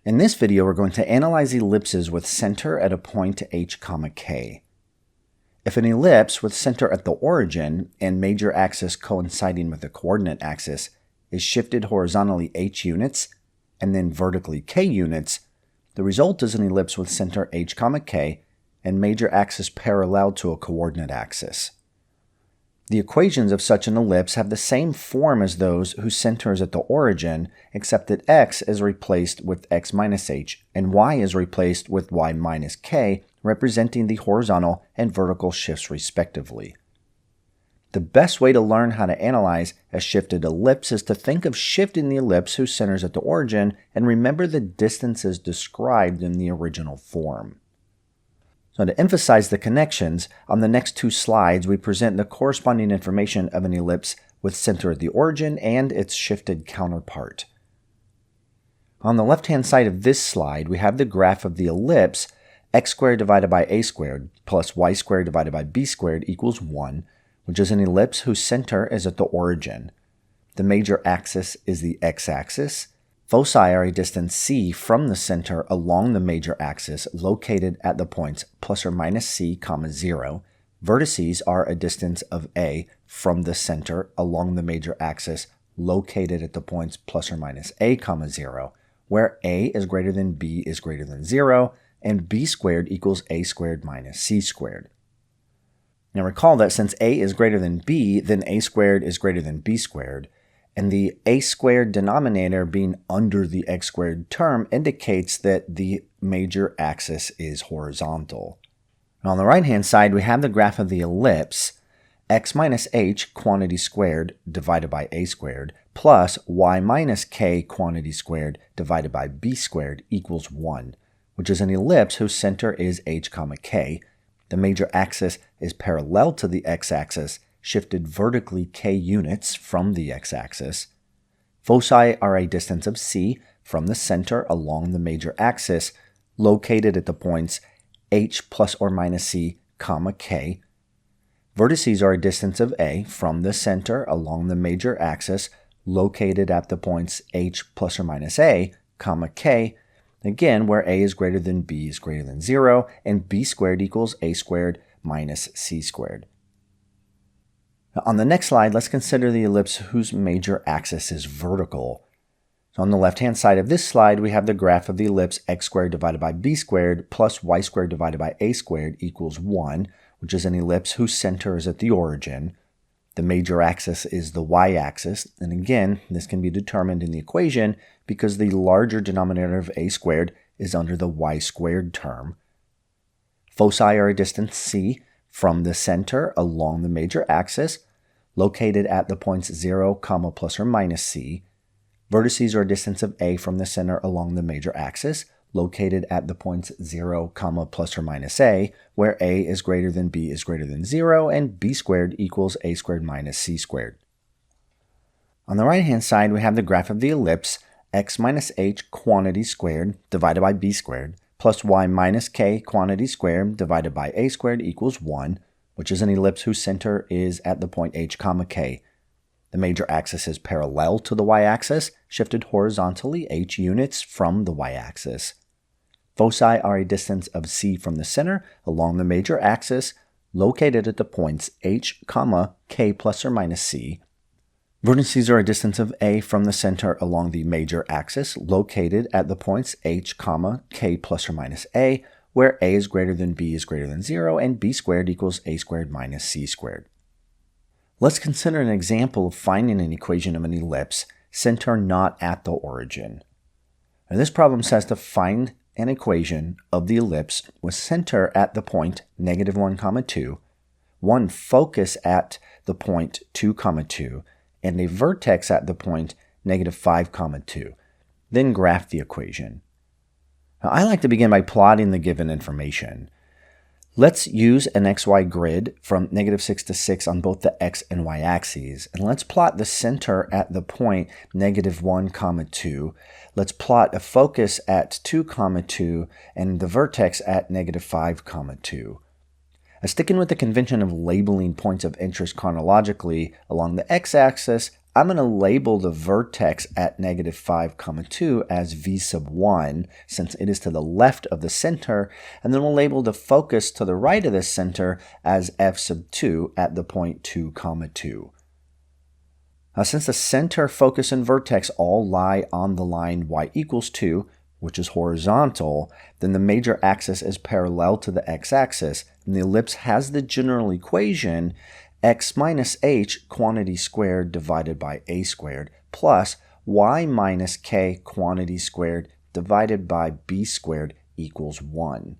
In this video, we're going to analyze ellipses with center at a point h, k. If an ellipse with center at the origin and major axis coinciding with the coordinate axis is shifted horizontally h units and then vertically k units, the result is an ellipse with center h, k and major axis parallel to a coordinate axis. The equations of such an ellipse have the same form as those whose center is at the origin, except that x is replaced with x minus h and y is replaced with y minus k, representing the horizontal and vertical shifts respectively. The best way to learn how to analyze a shifted ellipse is to think of shifting the ellipse whose center is at the origin and remember the distances described in the original form. So to emphasize the connections, on the next two slides we present the corresponding information of an ellipse with center at the origin and its shifted counterpart. On the left-hand side of this slide we have the graph of the ellipse x squared divided by a squared plus y squared divided by b squared equals 1, which is an ellipse whose center is at the origin. The major axis is the x-axis. Foci are a distance c from the center along the major axis located at the points plus or minus c, 0. Vertices are a distance of a from the center along the major axis located at the points plus or minus a, 0, where a is greater than b is greater than 0, and b squared equals a squared minus c squared. Now recall that since a is greater than b, then a squared is greater than b squared, and the a squared denominator being under the x squared term indicates that the major axis is horizontal. Now on the right-hand side, we have the graph of the ellipse x minus h quantity squared divided by a squared plus y minus k quantity squared divided by b squared equals 1, which is an ellipse whose center is h, k. The major axis is parallel to the x-axis, shifted vertically k units from the x-axis. Foci are a distance of c from the center along the major axis, located at the points h plus or minus c, k. Vertices are a distance of a from the center along the major axis, located at the points h plus or minus a, k, again where a is greater than b is greater than 0, and b squared equals a squared minus c squared. Now on the next slide, let's consider the ellipse whose major axis is vertical. So on the left-hand side of this slide, we have the graph of the ellipse x squared divided by b squared plus y squared divided by a squared equals 1, which is an ellipse whose center is at the origin. The major axis is the y-axis, and again, this can be determined in the equation because the larger denominator of a squared is under the y squared term. Foci are a distance c from the center along the major axis, located at the points 0, plus or minus c. Vertices are a distance of a from the center along the major axis, located at the points 0, plus or minus a, where a is greater than b is greater than 0, and b squared equals a squared minus c squared. On the right-hand side, we have the graph of the ellipse x minus h quantity squared divided by b squared plus y minus k quantity squared divided by a squared equals 1, which is an ellipse whose center is at the point h, k. The major axis is parallel to the y-axis, shifted horizontally h units from the y-axis. Foci are a distance of c from the center along the major axis, located at the points h, k plus or minus c. Vertices are a distance of a from the center along the major axis, located at the points h, k plus or minus a, where a is greater than b is greater than 0, and b squared equals a squared minus c squared. Let's consider an example of finding an equation of an ellipse, center not at the origin. Now this problem says to find an equation of the ellipse with center at the point -1, 2, one focus at the point 2, 2, and a vertex at the point -5, 2. Then graph the equation. Now, I like to begin by plotting the given information. Let's use an xy grid from -6 to 6 on both the x and y axes, and let's plot the center at the point -1, 2. Let's plot a focus at 2, 2, and the vertex at -5, 2. Sticking with the convention of labeling points of interest chronologically along the x-axis, I'm going to label the vertex at negative 5, 2 as v sub 1, since it is to the left of the center, and then we'll label the focus to the right of the center as f sub 2 at the point 2, 2. Now, since the center, focus, and vertex all lie on the line y equals 2, which is horizontal, then the major axis is parallel to the x-axis, and the ellipse has the general equation x minus h quantity squared divided by a squared plus y minus k quantity squared divided by b squared equals 1.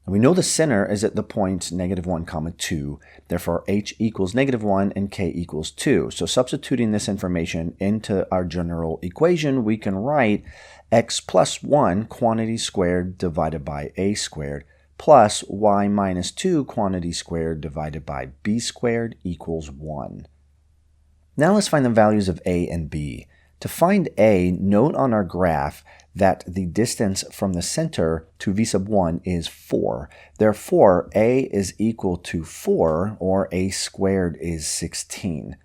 And we know the center is at the point negative 1, 2, therefore h equals negative 1 and k equals 2. So substituting this information into our general equation, we can write x plus 1 quantity squared divided by a squared plus y minus 2 quantity squared divided by b squared equals 1. Now let's find the values of a and b. To find a, note on our graph that the distance from the center to v sub 1 is 4. Therefore, a is equal to 4, or a squared is 16.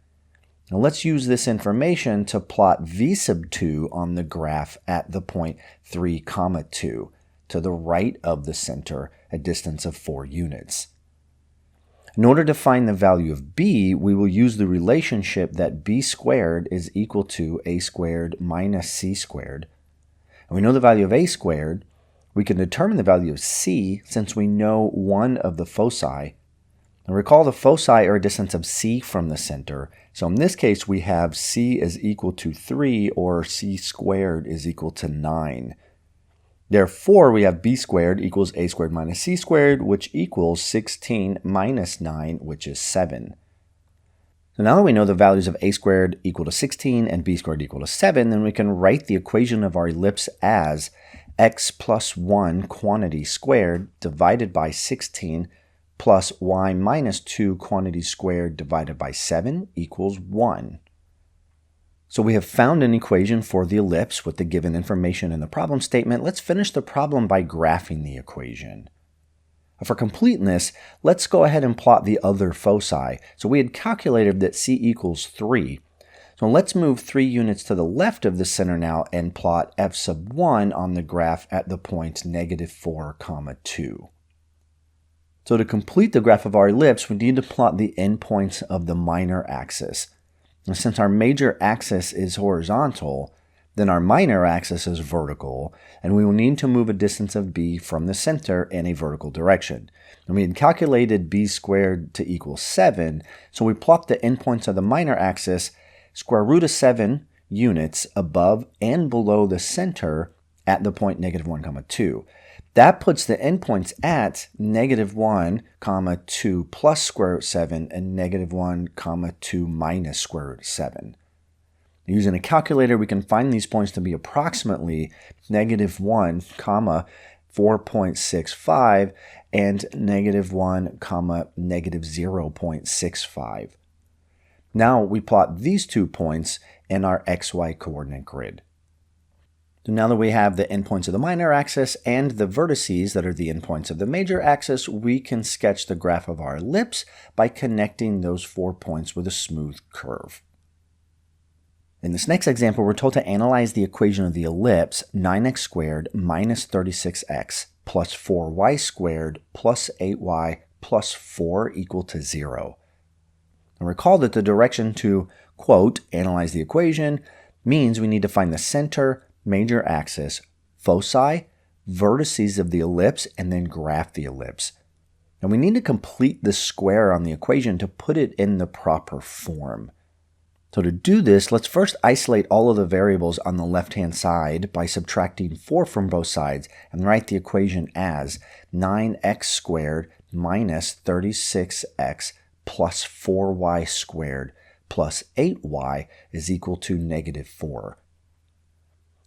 Now let's use this information to plot v sub 2 on the graph at the point 3, 2, to the right of the center, a distance of 4 units. In order to find the value of b, we will use the relationship that b squared is equal to a squared minus c squared. And we know the value of a squared. We can determine the value of c since we know one of the foci. And recall the foci are a distance of c from the center. So in this case, we have c is equal to 3, or c squared is equal to 9. Therefore, we have b squared equals a squared minus c squared, which equals 16 minus 9, which is 7. So now that we know the values of a squared equal to 16 and b squared equal to 7, then we can write the equation of our ellipse as x plus 1 quantity squared divided by 16 plus y minus 2 quantity squared divided by 7 equals 1. So we have found an equation for the ellipse with the given information in the problem statement. Let's finish the problem by graphing the equation. For completeness, let's go ahead and plot the other foci. So we had calculated that c equals 3. So let's move 3 units to the left of the center now and plot f sub 1 on the graph at the point negative 4, 2. So to complete the graph of our ellipse, we need to plot the endpoints of the minor axis. And since our major axis is horizontal, then our minor axis is vertical, and we will need to move a distance of b from the center in a vertical direction. And we had calculated b squared to equal 7, so we plot the endpoints of the minor axis square root of 7 units above and below the center at the point negative 1, 2. That puts the endpoints at negative 1, 2 plus square root 7 and negative 1, 2 minus square root 7. Using a calculator, we can find these points to be approximately negative 1, 4.65 and negative 1, negative 0.65. Now we plot these 2 points in our xy coordinate grid. So now that we have the endpoints of the minor axis and the vertices that are the endpoints of the major axis, we can sketch the graph of our ellipse by connecting those 4 points with a smooth curve. In this next example, we're told to analyze the equation of the ellipse 9x squared minus 36x plus 4y squared plus 8y plus 4 equal to 0. And recall that the direction to, quote, analyze the equation means we need to find the center, major axis, foci, vertices of the ellipse, and then graph the ellipse. And we need to complete the square on the equation to put it in the proper form. So to do this, let's first isolate all of the variables on the left-hand side by subtracting 4 from both sides and write the equation as 9x squared minus 36x plus 4y squared plus 8y is equal to negative 4.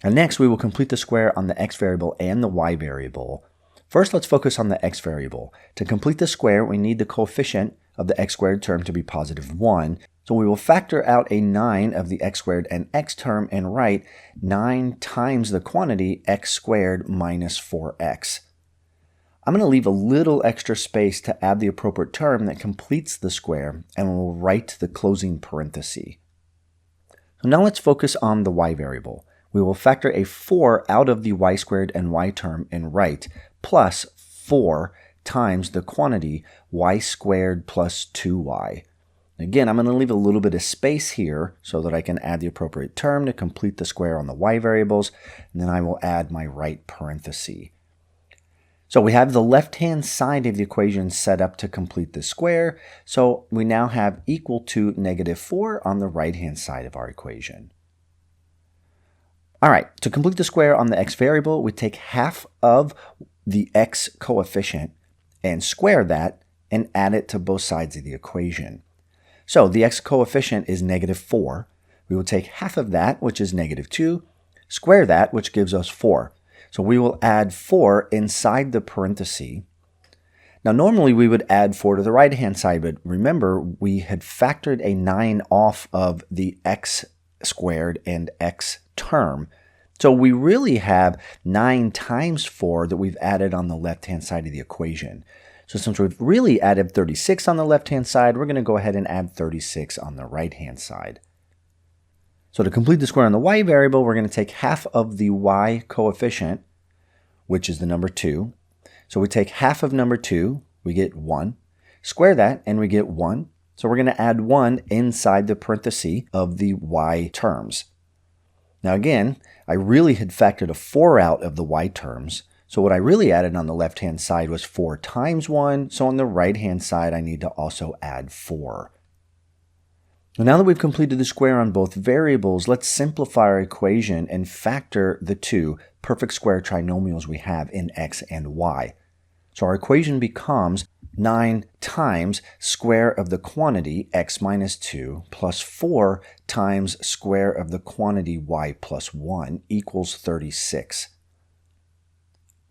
And next, we will complete the square on the x variable and the y variable. First, let's focus on the x variable. To complete the square, we need the coefficient of the x squared term to be positive 1. So we will factor out a 9 of the x squared and x term and write 9 times the quantity x squared minus 4x. I'm going to leave a little extra space to add the appropriate term that completes the square, and we'll write the closing parenthesis. So now let's focus on the y variable. We will factor a 4 out of the y squared and y term and write plus 4 times the quantity y squared plus 2y. Again, I'm going to leave a little bit of space here so that I can add the appropriate term to complete the square on the y variables, and then I will add my right parenthesis. So we have the left-hand side of the equation set up to complete the square, so we now have equal to -4 on the right-hand side of our equation. All right, to complete the square on the x variable, we take half of the x coefficient and square that and add it to both sides of the equation. So the x coefficient is -4. We will take half of that, which is -2, square that, which gives us 4. So we will add 4 inside the parenthesis. Now normally we would add 4 to the right-hand side, but remember we had factored a 9 off of the x squared and x term. So we really have 9 times 4 that we've added on the left-hand side of the equation. So since we've really added 36 on the left-hand side, we're going to go ahead and add 36 on the right-hand side. So to complete the square on the y variable, we're going to take half of the y coefficient, which is the number 2. So we take half of number 2, we get 1. Square that, and we get 1. So we're going to add 1 inside the parenthesis of the y terms. Now again, I really had factored a 4 out of the y terms. So what I really added on the left-hand side was 4 times 1. So on the right-hand side, I need to also add 4. Now that we've completed the square on both variables, let's simplify our equation and factor the two perfect square trinomials we have in x and y. So our equation becomes 9 times square of the quantity x minus 2 plus 4 times square of the quantity y plus 1 equals 36.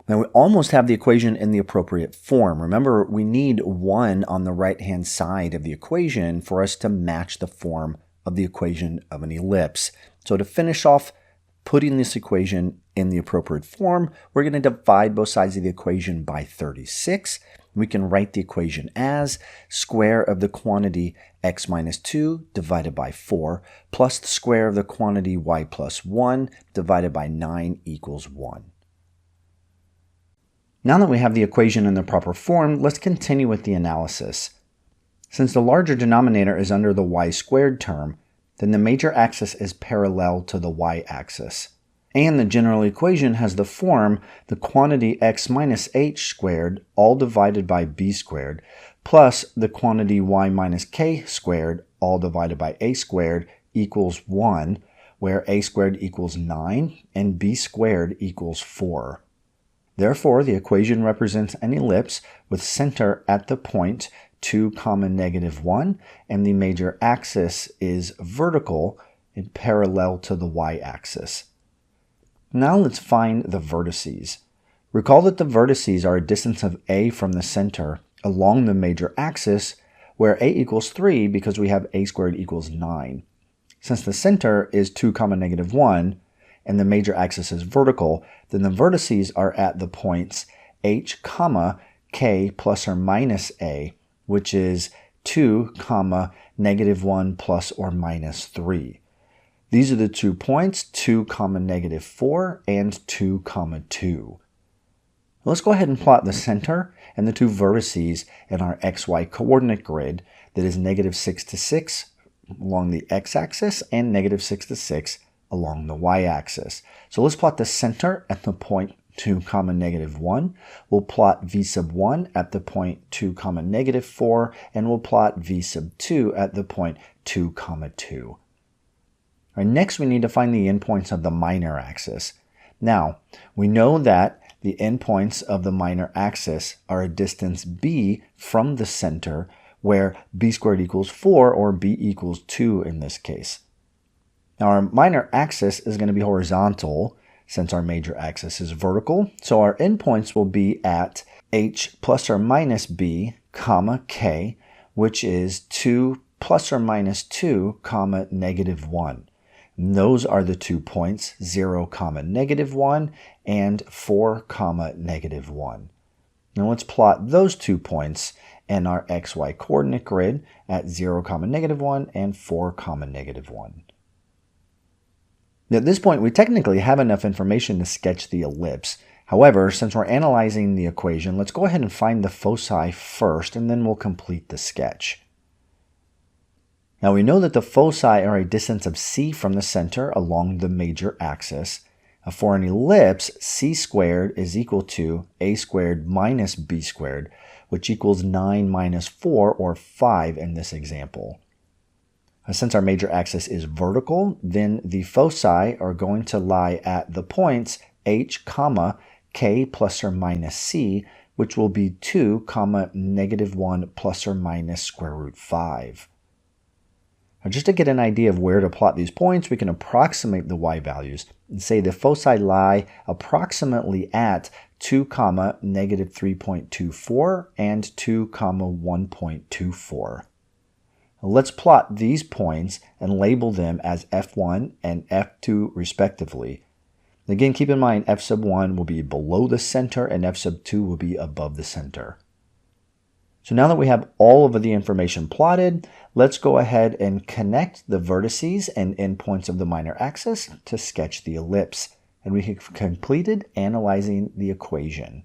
Now we almost have the equation in the appropriate form. Remember, we need 1 on the right-hand side of the equation for us to match the form of the equation of an ellipse. So to finish off putting this equation in the appropriate form, we're going to divide both sides of the equation by 36. We can write the equation as square of the quantity x minus 2 divided by 4 plus the square of the quantity y plus 1 divided by 9 equals 1. Now that we have the equation in the proper form, let's continue with the analysis. Since the larger denominator is under the y squared term, then the major axis is parallel to the y-axis. And the general equation has the form the quantity x minus h squared all divided by b squared plus the quantity y minus k squared all divided by a squared equals 1, where a squared equals 9 and b squared equals 4. Therefore, the equation represents an ellipse with center at the point 2, -1, and the major axis is vertical and parallel to the y-axis. Now let's find the vertices. Recall that the vertices are a distance of a from the center along the major axis, where a equals 3 because we have a squared equals 9. Since the center is 2, -1, and the major axis is vertical, then the vertices are at the points h, k plus or minus a, which is 2, -1 plus or minus 3. These are the 2 points, 2, -4 and 2, 2. Let's go ahead and plot the center and the 2 vertices in our xy coordinate grid that is -6 to 6 along the x-axis and -6 to 6 along the y-axis. So let's plot the center at the point 2, -1. We'll plot v sub 1 at the point 2, -4, and we'll plot v sub 2 at the point 2, 2. All right, next we need to find the endpoints of the minor axis. Now, we know that the endpoints of the minor axis are a distance b from the center, where b squared equals 4 or b equals 2 in this case. Now our minor axis is going to be horizontal since our major axis is vertical, so our endpoints will be at h plus or minus b, k, which is 2 plus or minus 2, -1. And those are the 2 points, 0, -1 and 4, -1. Now let's plot those 2 points in our xy coordinate grid at 0, -1 and 4, -1. Now, at this point, we technically have enough information to sketch the ellipse. However, since we're analyzing the equation, let's go ahead and find the foci first, and then we'll complete the sketch. Now we know that the foci are a distance of c from the center along the major axis. For an ellipse, c squared is equal to a squared minus b squared, which equals 9 minus 4, or 5 in this example. Since our major axis is vertical, then the foci are going to lie at the points h, k plus or minus c, which will be 2, -1 plus or minus square root 5. Now, just to get an idea of where to plot these points, we can approximate the y values and say the foci lie approximately at 2, -3.24 and 2, 1.24. Let's plot these points and label them as F1 and F2 respectively. Again, keep in mind f sub 1 will be below the center and f sub 2 will be above the center. So now that we have all of the information plotted, let's go ahead and connect the vertices and endpoints of the minor axis to sketch the ellipse. And we have completed analyzing the equation.